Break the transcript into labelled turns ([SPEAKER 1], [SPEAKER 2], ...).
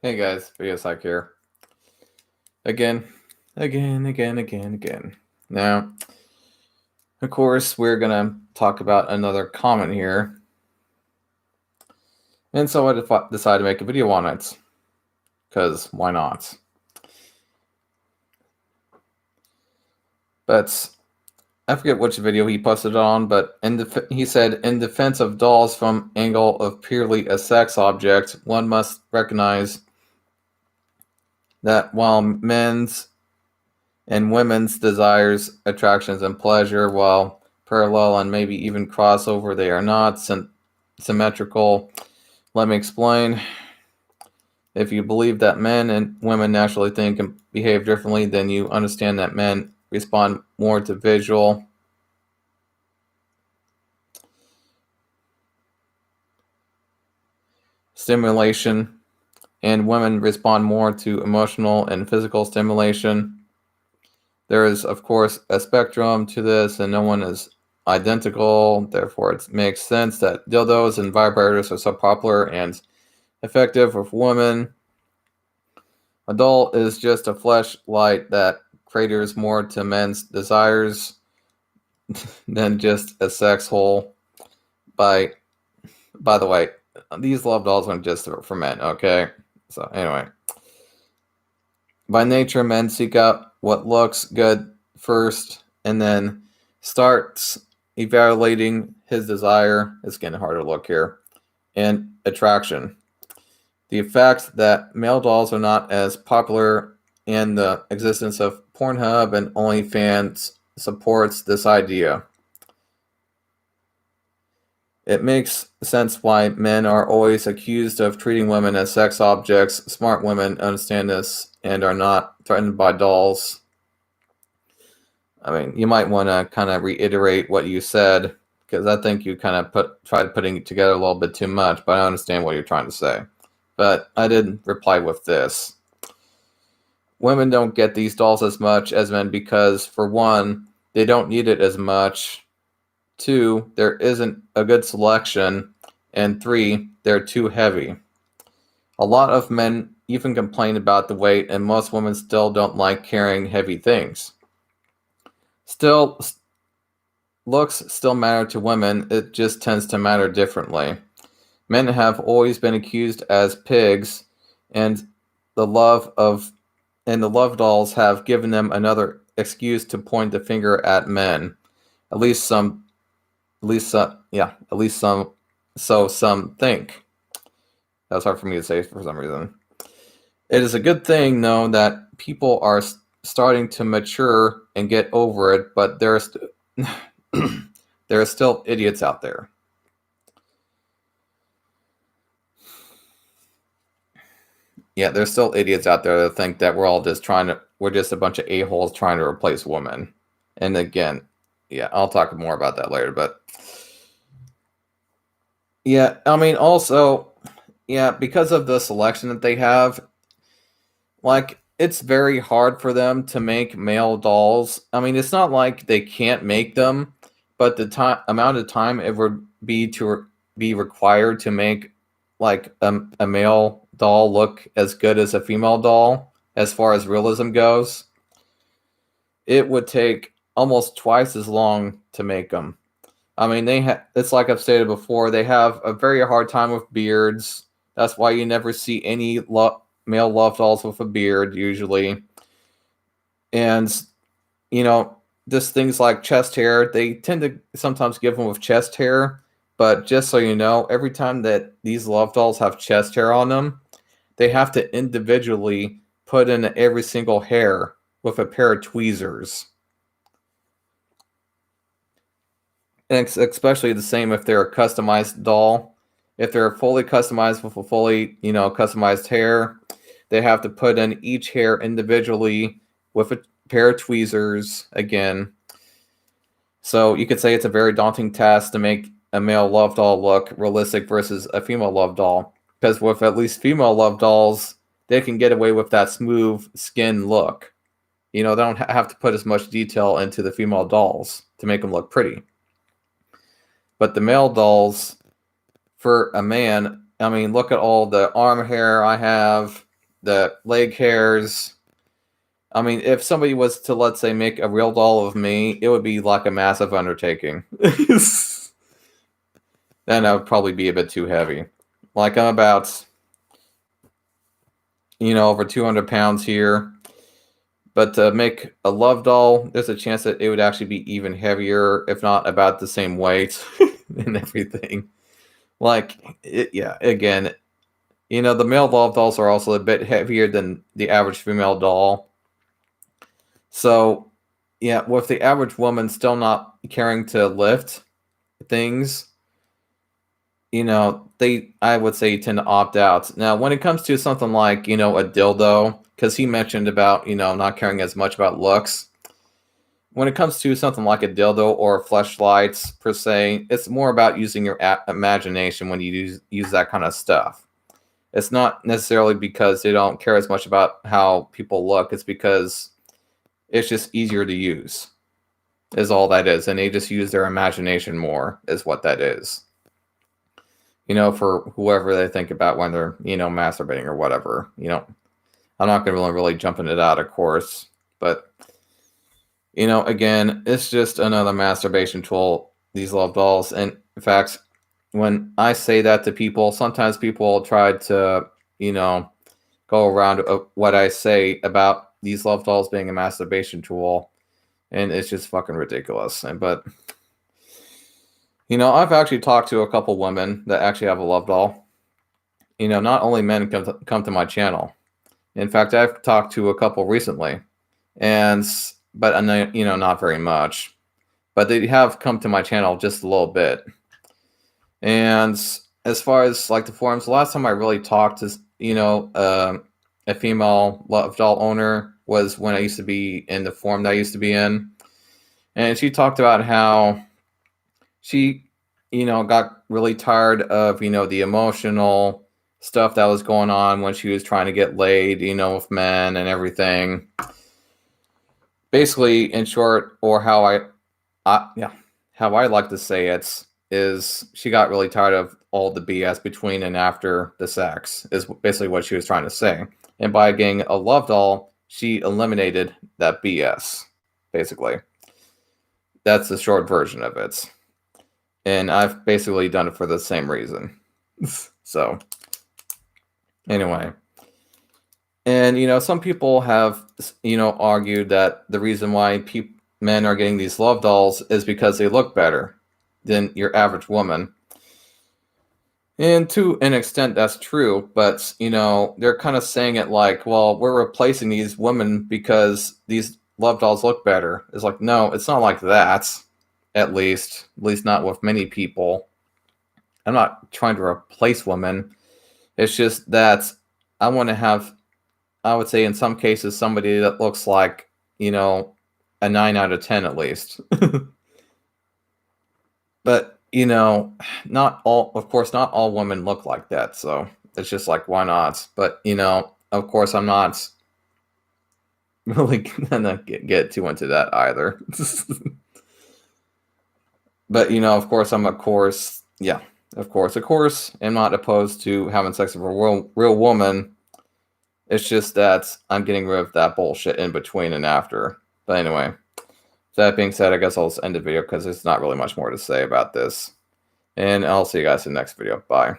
[SPEAKER 1] Hey guys, Video Psych here. Again, again. Now, of course, we're gonna talk about another comment here. And so I decided to make a video on it. Because why not? But I forget which video he posted it on, but he said, in defense of dolls from angle of purely a sex object, one must recognize that while men's and women's desires, attractions, and pleasure, while parallel and maybe even crossover, they are not symmetrical. Let me explain. If you believe that men and women naturally think and behave differently, then you understand that men respond more to visual stimulation and women respond more to emotional and physical stimulation. There is, of course, a spectrum to this, and no one is identical. Therefore, it makes sense that dildos and vibrators are so popular and effective with women. A doll is just a fleshlight that caters more to men's desires than just a sex hole. By the way, these love dolls aren't just for men, okay? So anyway, by nature, men seek out what looks good first, and then starts evaluating his desire. It's getting harder to look here, and attraction. The fact that male dolls are not as popular and the existence of Pornhub and OnlyFans supports this idea. It makes sense why men are always accused of treating women as sex objects. Smart women understand this and are not threatened by dolls. I mean, you might want to kind of reiterate what you said, because I think you kind of tried putting it together a little bit too much, but I understand what you're trying to say. But I did reply with this. Women don't get these dolls as much as men because, for one, they don't need it as much. 2, there isn't a good selection. And 3, they're too heavy. A lot of men even complain about the weight, and most women still don't like carrying heavy things. Still, looks still matter to women, it just tends to matter differently. Men have always been accused as pigs, and the love dolls have given them another excuse to point the finger at men. At least some, so some think. That was hard for me to say for some reason. It is a good thing, though, that people are starting to mature and get over it, but there are still idiots out there. Yeah, there's still idiots out there that think that we're just a bunch of a-holes trying to replace women. And again, yeah, I'll talk more about that later, but yeah, I mean, also, yeah, because of the selection that they have, like, it's very hard for them to make male dolls. I mean, it's not like they can't make them, but the amount of time it would be to be required to make like a male doll look as good as a female doll, as far as realism goes, it would take almost twice as long to make them. I mean, it's like I've stated before, they have a very hard time with beards. That's why you never see any male love dolls with a beard usually. And just things like chest hair, they tend to sometimes give them with chest hair. But just so you know, every time that these love dolls have chest hair on them, they have to individually put in every single hair with a pair of tweezers. And it's especially the same if they're a customized doll. If they're fully customized with a fully, customized hair, they have to put in each hair individually with a pair of tweezers again. So you could say it's a very daunting task to make a male love doll look realistic versus a female love doll. Because with at least female love dolls, they can get away with that smooth skin look. They don't have to put as much detail into the female dolls to make them look pretty. But the male dolls, for a man, I mean, look at all the arm hair I have. the leg hairs. I mean, if somebody was to, let's say, make a real doll of me, it would be like a massive undertaking. Then that would probably be a bit too heavy. Like, I'm about, over 200 pounds here. But to make a love doll, there's a chance that it would actually be even heavier, if not about the same weight and everything. Like, yeah, again, the male love dolls are also a bit heavier than the average female doll. So, yeah, with the average woman still not caring to lift things, I would say tend to opt out. Now, when it comes to something like, a dildo, because he mentioned about, not caring as much about looks. When it comes to something like a dildo or fleshlights, per se, it's more about using your imagination when you use that kind of stuff. It's not necessarily because they don't care as much about how people look. It's because it's just easier to use, is all that is. And they just use their imagination more, is what that is. For whoever they think about when they're, masturbating or whatever. I'm not going to really jump into that, of course. But, again, it's just another masturbation tool, these love dolls. And, in fact, when I say that to people, sometimes people try to, go around what I say about these love dolls being a masturbation tool. And it's just fucking ridiculous. But, I've actually talked to a couple women that actually have a love doll. Not only men come to my channel. In fact, I've talked to a couple recently. But not very much. But they have come to my channel just a little bit. And as far as like the forums, the last time I really talked to, a female love doll owner was when I used to be in the forum that I used to be in. And she talked about how she, got really tired of, the emotional stuff that was going on when she was trying to get laid, with men and everything. Basically, in short, or how I like to say it, is she got really tired of all the BS between and after the sex, is basically what she was trying to say. And by getting a love doll, she eliminated that BS, basically. That's the short version of it. And I've basically done it for the same reason. So, anyway. And, some people have, argued that the reason why men are getting these love dolls is because they look better than your average woman. And to an extent, that's true. But, they're kind of saying it like, well, we're replacing these women because these love dolls look better. It's like, no, it's not like that. At least not with many people. I'm not trying to replace women. It's just that I want to have, I would say in some cases, somebody that looks like, a 9 out of 10 at least. But, not all women look like that. So it's just like, why not? But, of course, I'm not really gonna get too into that either. But, of course, I'm not opposed to having sex with a real woman. It's just that I'm getting rid of that bullshit in between and after. But anyway, that being said, I guess I'll just end the video because there's not really much more to say about this. And I'll see you guys in the next video. Bye.